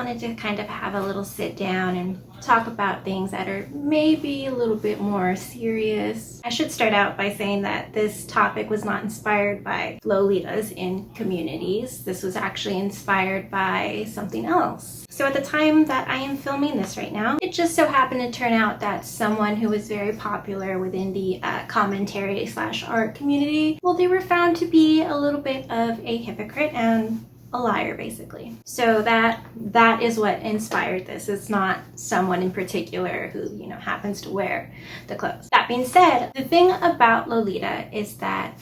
wanted to kind of have a little sit down and talk about things that are maybe a little bit more serious. I should start out by saying that this topic was not inspired by Lolitas in communities. This was actually inspired by something else. So at the time that I am filming this right now, it just so happened to turn out that someone who was very popular within the commentary/art community, well, they were found to be a little bit of a hypocrite and a liar, basically. So that is what inspired this. It's not someone in particular who, happens to wear the clothes. That being said, the thing about Lolita is that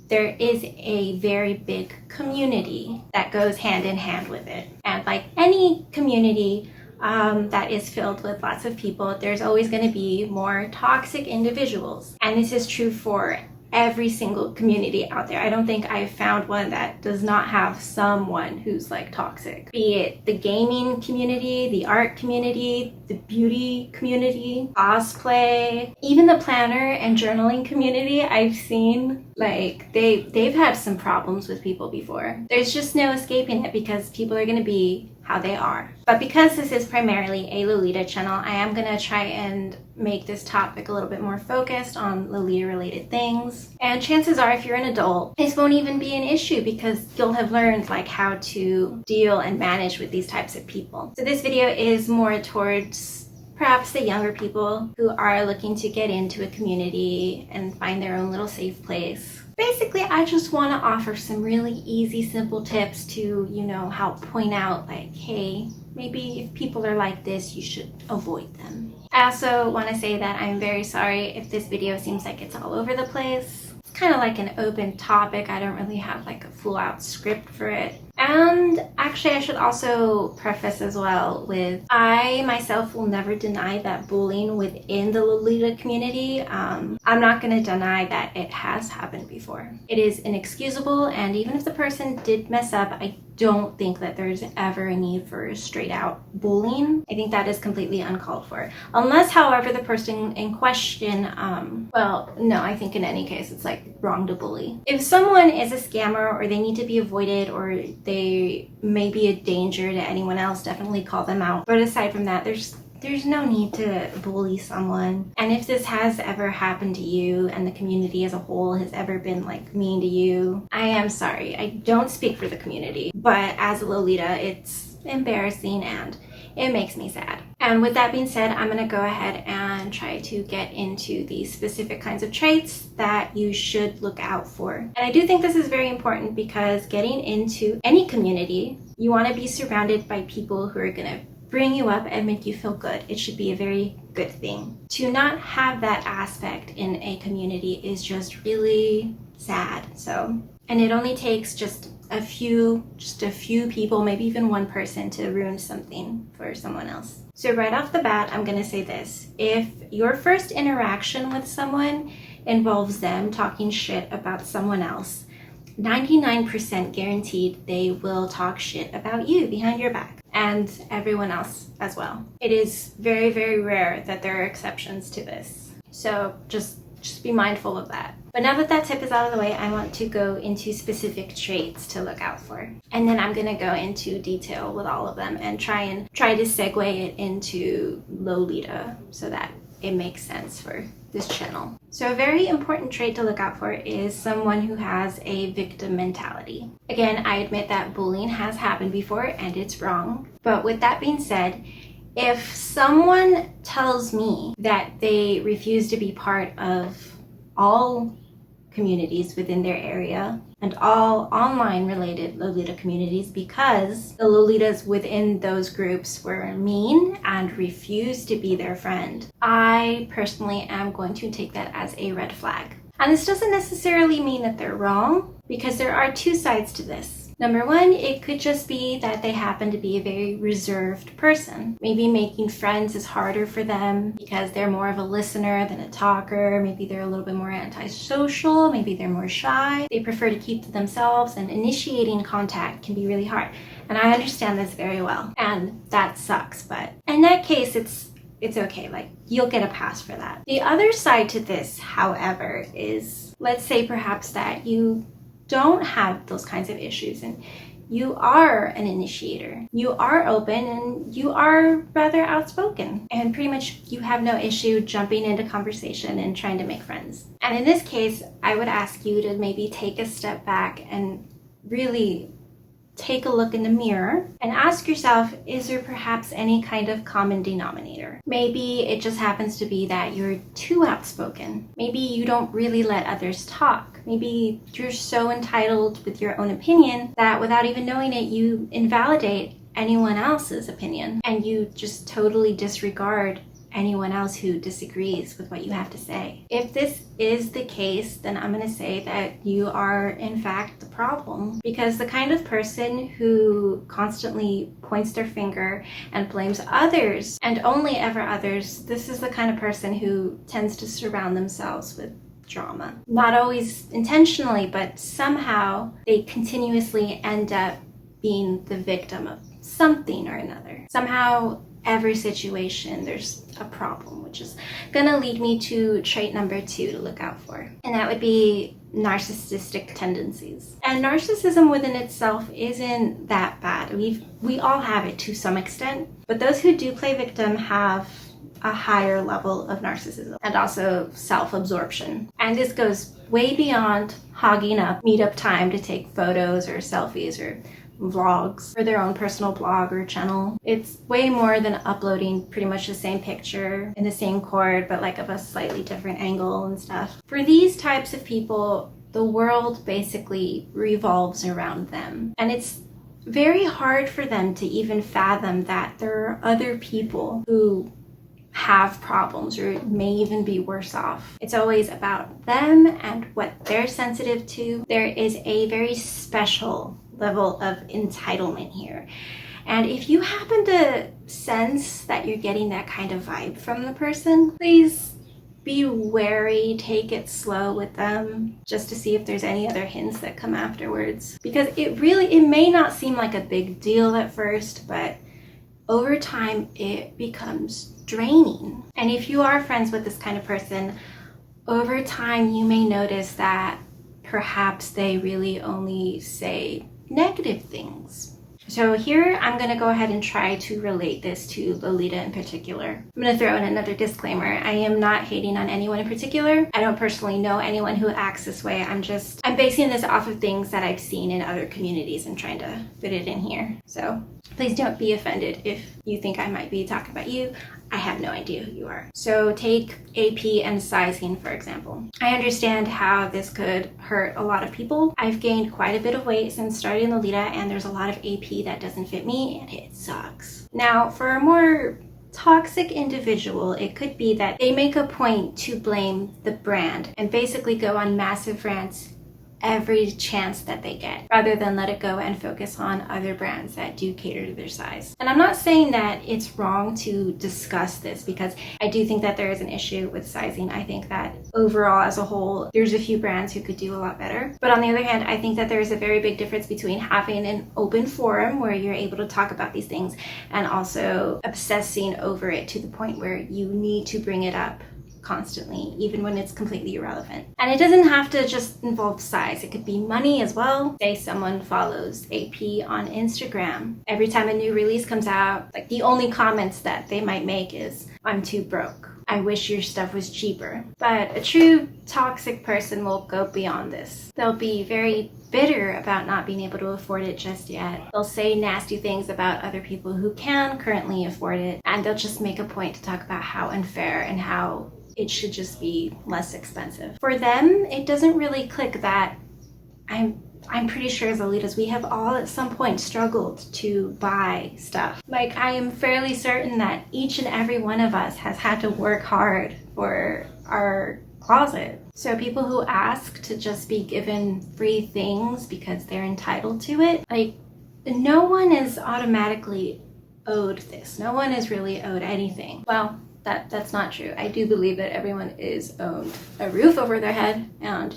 there is a very big community that goes hand in hand with it. And like any community that is filled with lots of people, there's always going to be more toxic individuals. And this is true for every single community out there. I don't think I've found one that does not have someone who's like toxic. Be it the gaming community, the art community, the beauty community, cosplay, even the planner and journaling community. I've seen like they've had some problems with people before. There's just no escaping it because people are going to be how they are. But because this is primarily a Lolita channel, I am going to try and make this topic a little bit more focused on Lolita related things. And chances are, if you're an adult, this won't even be an issue because you'll have learned like how to deal and manage with these types of people. So this video is more towards perhaps the younger people who are looking to get into a community and find their own little safe place. Basically, I just want to offer some really easy, simple tips to, help point out like, hey, maybe if people are like this, you should avoid them. I also want to say that I'm very sorry if this video seems like it's all over the place. It's kind of like an open topic. I don't really have like a full out script for it. And actually, I should also preface as well with, I myself will never deny that bullying within the Lolita community. I'm not going to deny that it has happened before. It is inexcusable, and even if the person did mess up, I don't think that there's ever a need for straight out bullying. I think that is completely uncalled for. Unless, however, the person in question, no, I think in any case, it's like wrong to bully. If someone is a scammer or they need to be avoided or they may be a danger to anyone else, definitely call them out. But aside from that, there's no need to bully someone. And if this has ever happened to you and the community as a whole has ever been like mean to you, I am sorry. I don't speak for the community, but as a Lolita, it's embarrassing and it makes me sad. And with that being said, I'm gonna go ahead and try to get into the specific kinds of traits that you should look out for. And I do think this is very important because getting into any community, you wanna be surrounded by people who are gonna bring you up and make you feel good. It should be a very good thing. To not have that aspect in a community is just really sad. And it only takes just a few people, maybe even one person, to ruin something for someone else. So right off the bat, I'm gonna say this. If your first interaction with someone involves them talking shit about someone else, 99% guaranteed they will talk shit about you behind your back and everyone else as well. It is very, very rare that there are exceptions to this. So just be mindful of that. But now that that tip is out of the way, I want to go into specific traits to look out for. And then I'm gonna go into detail with all of them and try to segue it into Lolita so that it makes sense for this channel. So a very important trait to look out for is someone who has a victim mentality. Again, I admit that bullying has happened before and it's wrong. But with that being said, if someone tells me that they refuse to be part of all communities within their area and all online related Lolita communities because the Lolitas within those groups were mean and refused to be their friend, I personally am going to take that as a red flag. And this doesn't necessarily mean that they're wrong, because there are two sides to this. Number one, it could just be that they happen to be a very reserved person. Maybe making friends is harder for them because they're more of a listener than a talker. Maybe they're a little bit more antisocial. Maybe they're more shy. They prefer to keep to themselves, and initiating contact can be really hard. And I understand this very well. And that sucks. But in that case, it's okay. Like, you'll get a pass for that. The other side to this, however, is let's say perhaps that you don't have those kinds of issues and you are an initiator. You are open and you are rather outspoken. And pretty much you have no issue jumping into conversation and trying to make friends. And in this case, I would ask you to maybe take a step back and really take a look in the mirror and ask yourself, is there perhaps any kind of common denominator? Maybe it just happens to be that you're too outspoken. Maybe you don't really let others talk. Maybe you're so entitled with your own opinion that without even knowing it, you invalidate anyone else's opinion and you just totally disregard anyone else who disagrees with what you have to say. If this is the case, then I'm going to say that you are in fact the problem, because the kind of person who constantly points their finger and blames others and only ever others, this is the kind of person who tends to surround themselves with drama. Not always intentionally, but somehow they continuously end up being the victim of something or another. Somehow every situation there's a problem, which is gonna lead me to trait number 2 to look out for, and that would be narcissistic tendencies. And narcissism within itself isn't that bad. We all have it to some extent, but those who do play victim have a higher level of narcissism and also self-absorption. And this goes way beyond hogging up meetup time to take photos or selfies or vlogs for their own personal blog or channel. It's way more than uploading pretty much the same picture in the same chord, but like of a slightly different angle and stuff. For these types of people, the world basically revolves around them. And it's very hard for them to even fathom that there are other people who have problems or may even be worse off. It's always about them and what they're sensitive to. There is a very special level of entitlement here. And if you happen to sense that you're getting that kind of vibe from the person, please be wary, take it slow with them, just to see if there's any other hints that come afterwards. Because it may not seem like a big deal at first, but over time it becomes draining. And if you are friends with this kind of person, over time you may notice that perhaps they really only say negative things. So here I'm going to go ahead and try to relate this to Lolita in particular. I'm going to throw in another disclaimer. I am not hating on anyone in particular. I don't personally know anyone who acts this way. I'm basing this off of things that I've seen in other communities and trying to fit it in here. So please don't be offended if you think I might be talking about you. I have no idea who you are. So take AP and sizing, for example. I understand how this could hurt a lot of people. I've gained quite a bit of weight since starting Lolita, and there's a lot of AP that doesn't fit me, and it sucks. Now, for a more toxic individual, it could be that they make a point to blame the brand and basically go on massive rants every chance that they get, rather than let it go and focus on other brands that do cater to their size. And I'm not saying that it's wrong to discuss this, because I do think that there is an issue with sizing. I think that overall as a whole, there's a few brands who could do a lot better. But on the other hand, I think that there is a very big difference between having an open forum where you're able to talk about these things and also obsessing over it to the point where you need to bring it up constantly, even when it's completely irrelevant. And it doesn't have to just involve size. It could be money as well. Say someone follows AP on Instagram. Every time a new release comes out, like the only comments that they might make is, "I'm too broke. I wish your stuff was cheaper." But a true toxic person will go beyond this. They'll be very bitter about not being able to afford it just yet. They'll say nasty things about other people who can currently afford it, and they'll just make a point to talk about how unfair and how it should just be less expensive. For them, it doesn't really click that I'm pretty sure as Lolitas, we have all at some point struggled to buy stuff. Like, I am fairly certain that each and every one of us has had to work hard for our closet. So people who ask to just be given free things because they're entitled to it, like, no one is automatically owed this. No one is really owed anything. Well, that's not true. I do believe that everyone is owed a roof over their head and,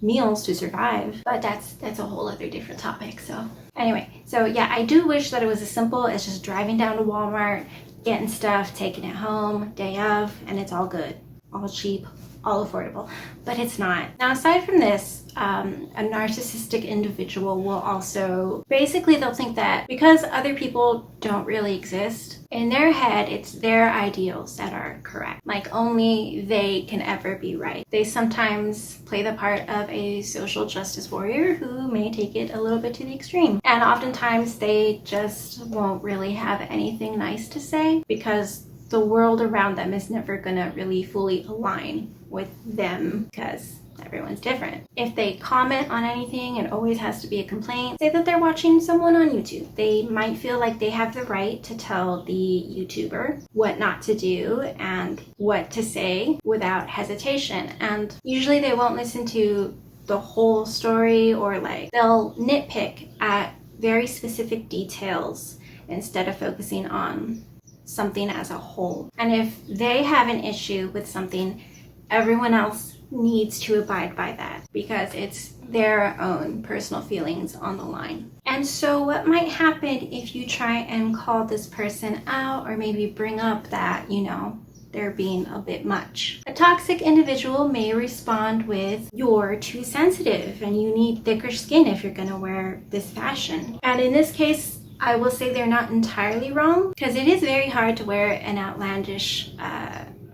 meals to survive. But that's a whole other different topic. So anyway, so yeah, I do wish that it was as simple as just driving down to Walmart, getting stuff, taking it home, day of, and it's all good. All cheap, all affordable, but it's not. Now, aside from this, a narcissistic individual will also, basically they'll think that because other people don't really exist, in their head, it's their ideals that are correct. Like only they can ever be right. They sometimes play the part of a social justice warrior who may take it a little bit to the extreme. And oftentimes they just won't really have anything nice to say because the world around them is never gonna really fully align with them because everyone's different. If they comment on anything, it always has to be a complaint. Say that they're watching someone on YouTube. They might feel like they have the right to tell the YouTuber what not to do and what to say without hesitation. And usually they won't listen to the whole story, or like they'll nitpick at very specific details instead of focusing on something as a whole. And if they have an issue with something, everyone else needs to abide by that because it's their own personal feelings on the line. And so what might happen if you try and call this person out, or maybe bring up that, you know, they're being a bit much? A toxic individual may respond with, you're too sensitive and you need thicker skin if you're gonna wear this fashion. And in this case, I will say they're not entirely wrong, because it is very hard to wear an outlandish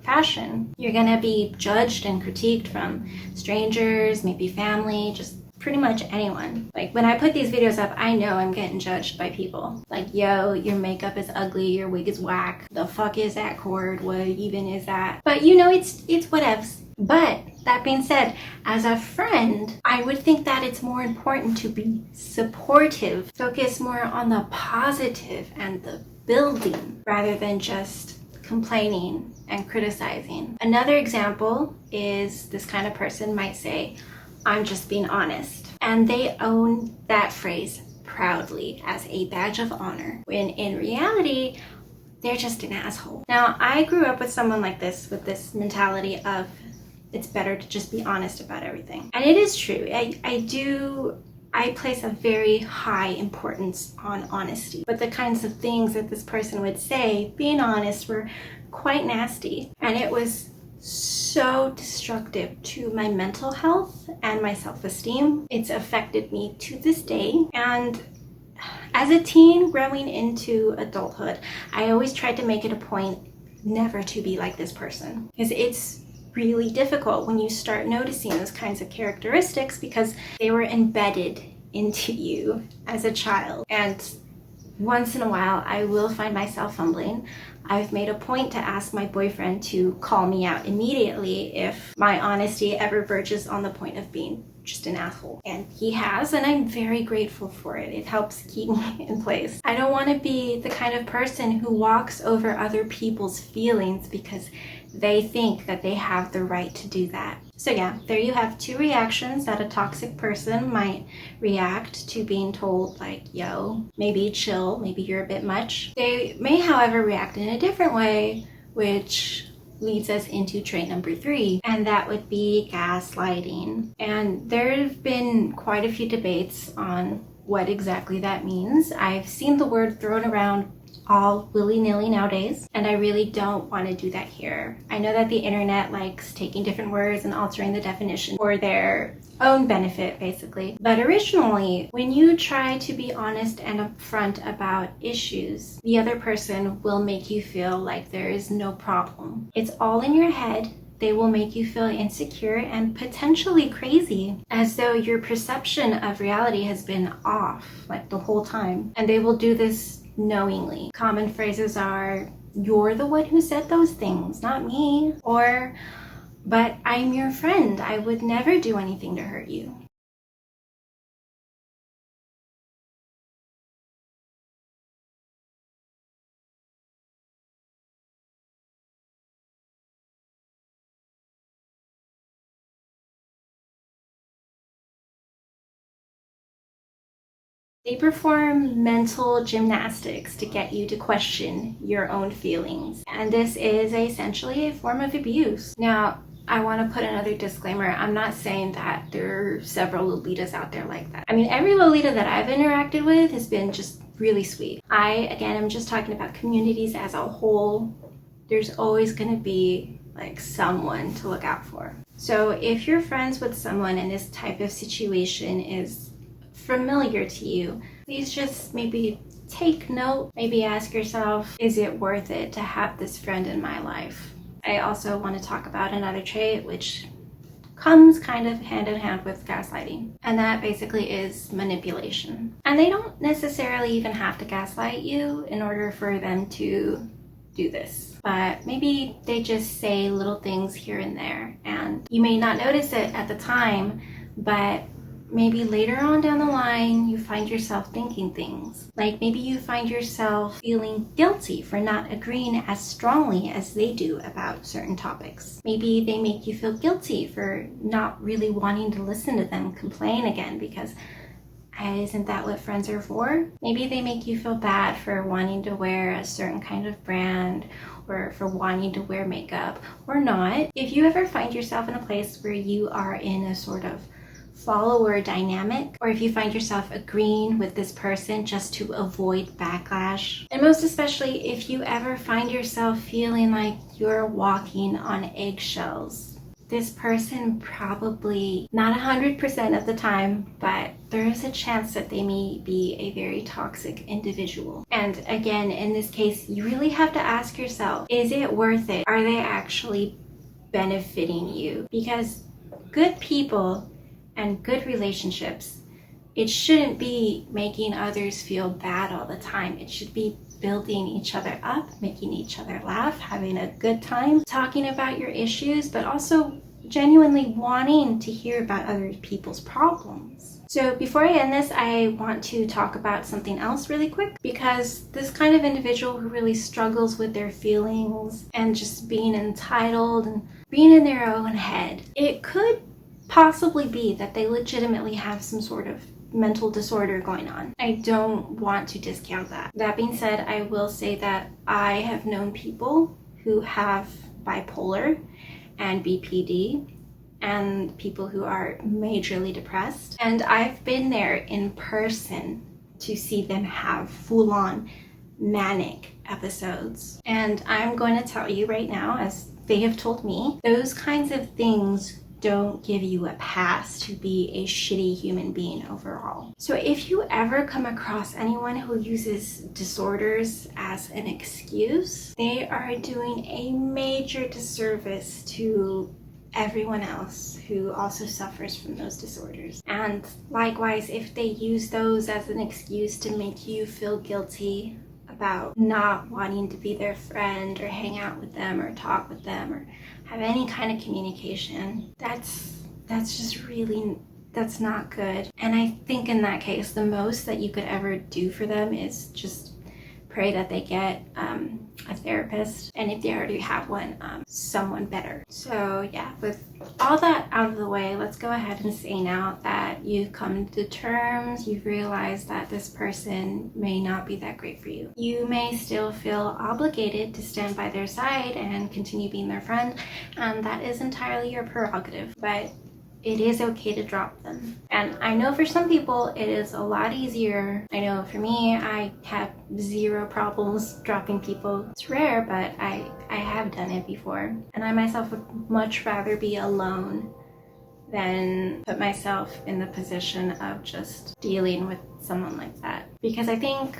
fashion. You're gonna be judged and critiqued from strangers, maybe family, just pretty much anyone. Like when I put these videos up, I know I'm getting judged by people. Like, yo, your makeup is ugly, your wig is whack, the fuck is that cord, what even is that? But you know, it's whatevs. But that being said, as a friend, I would think that it's more important to be supportive, focus more on the positive and the building rather than just complaining and criticizing. Another example is this kind of person might say, I'm just being honest. And they own that phrase proudly as a badge of honor, when in reality, they're just an asshole. Now, I grew up with someone like this, with this mentality of it's better to just be honest about everything. And it is true. I place a very high importance on honesty. But the kinds of things that this person would say, being honest, were quite nasty. And it was so destructive to my mental health and my self-esteem. It's affected me to this day. And as a teen growing into adulthood, I always tried to make it a point never to be like this person. Because it's really difficult when you start noticing those kinds of characteristics because they were embedded into you as a child. And once in a while, I will find myself fumbling. I've made a point to ask my boyfriend to call me out immediately if my honesty ever verges on the point of being just an asshole. And he has, and I'm very grateful for it. It helps keep me in place. I don't want to be the kind of person who walks over other people's feelings because they think that they have the right to do that. So yeah, there you have two reactions that a toxic person might react to being told, like, yo, maybe chill, maybe you're a bit much. They may, however, react in a different way, which leads us into trait number 3, and that would be gaslighting. And there have been quite a few debates on what exactly that means. I've seen the word thrown around all willy-nilly nowadays, and I really don't want to do that here. I know that the internet likes taking different words and altering the definition for their own benefit, basically. But originally, when you try to be honest and upfront about issues, the other person will make you feel like there is no problem. It's all in your head. They will make you feel insecure and potentially crazy, as though your perception of reality has been off like the whole time. And they will do this knowingly. Common phrases are, you're the one who said those things, not me. Or, but I'm your friend. I would never do anything to hurt you. They perform mental gymnastics to get you to question your own feelings. And this is essentially a form of abuse. Now, I want to put another disclaimer. I'm not saying that there are several Lolitas out there like that. I mean, every Lolita that I've interacted with has been just really sweet. I'm just talking about communities as a whole. There's always going to be like someone to look out for. So if you're friends with someone and this type of situation is familiar to you, please just maybe take note, maybe ask yourself, is it worth it to have this friend in my life? I also want to talk about another trait which comes kind of hand in hand with gaslighting, and that basically is manipulation. And they don't necessarily even have to gaslight you in order for them to do this, but maybe they just say little things here and there, and you may not notice it at the time, but maybe later on down the line you find yourself thinking things. Like maybe you find yourself feeling guilty for not agreeing as strongly as they do about certain topics. Maybe they make you feel guilty for not really wanting to listen to them complain again, because isn't that what friends are for? Maybe they make you feel bad for wanting to wear a certain kind of brand, or for wanting to wear makeup or not. If you ever find yourself in a place where you are in a sort of follower dynamic, or if you find yourself agreeing with this person just to avoid backlash, and most especially if you ever find yourself feeling like you're walking on eggshells, this person probably, not 100% of the time, but there is a chance that they may be a very toxic individual. And again, in this case, you really have to ask yourself, is it worth it? Are they actually benefiting you? Because good people and good relationships, it shouldn't be making others feel bad all the time. It should be building each other up, making each other laugh, having a good time, talking about your issues, but also genuinely wanting to hear about other people's problems. So before I end this, I want to talk about something else really quick, because this kind of individual who really struggles with their feelings and just being entitled and being in their own head, it could possibly be that they legitimately have some sort of mental disorder going on. I don't want to discount that. That being said, I will say that I have known people who have bipolar and BPD, and people who are majorly depressed, and I've been there in person to see them have full-on manic episodes. And I'm going to tell you right now, as they have told me, those kinds of things don't give you a pass to be a shitty human being overall. So if you ever come across anyone who uses disorders as an excuse, they are doing a major disservice to everyone else who also suffers from those disorders. And likewise, if they use those as an excuse to make you feel guilty about not wanting to be their friend or hang out with them or talk with them or have any kind of communication, that's just really, that's not good. And I think in that case, the most that you could ever do for them is just pray that they get a therapist, and if they already have one, someone better. So yeah, with all that out of the way, let's go ahead and say now that you've come to terms, you've realized that this person may not be that great for you. You may still feel obligated to stand by their side and continue being their friend, and that is entirely your prerogative, but it is okay to drop them. And I know for some people it is a lot easier. I know for me, I have zero problems dropping people. It's rare, but I have done it before. And I myself would much rather be alone than put myself in the position of just dealing with someone like that. Because I think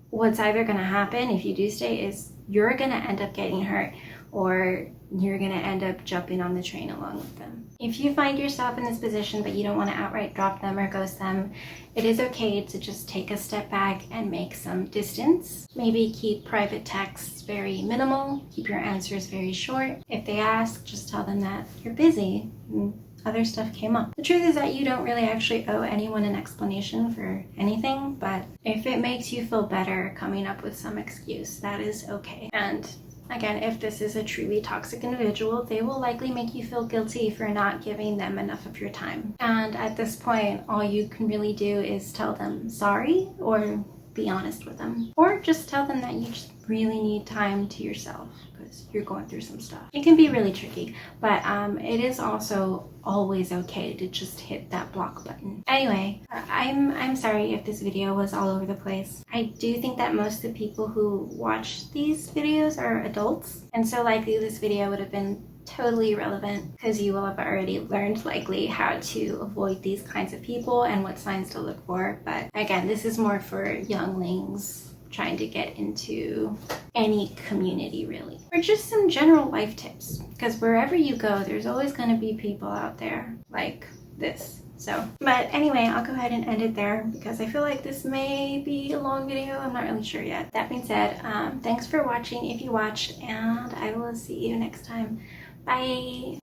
what's either going to happen if you do stay is you're going to end up getting hurt, or you're going to end up jumping on the train along with them. If you find yourself in this position but you don't want to outright drop them or ghost them, it is okay to just take a step back and make some distance. Maybe keep private texts very minimal, keep your answers very short. If they ask, just tell them that you're busy and other stuff came up. The truth is that you don't really actually owe anyone an explanation for anything, but if it makes you feel better coming up with some excuse, that is okay. And again, if this is a truly toxic individual, they will likely make you feel guilty for not giving them enough of your time. And at this point, all you can really do is tell them sorry, or be honest with them. Or just tell them that you just really need time to yourself because you're going through some stuff. It can be really tricky, but it is also always okay to just hit that block button. Anyway, I'm sorry if this video was all over the place. I do think that most of the people who watch these videos are adults, and so likely this video would have been totally irrelevant because you will have already learned likely how to avoid these kinds of people and what signs to look for. But again, this is more for younglings trying to get into any community really. Or just some general life tips, because wherever you go, there's always going to be people out there like this. So, but anyway, I'll go ahead and end it there because I feel like this may be a long video. I'm not really sure yet. That being said, thanks for watching if you watched, and I will see you next time. Bye.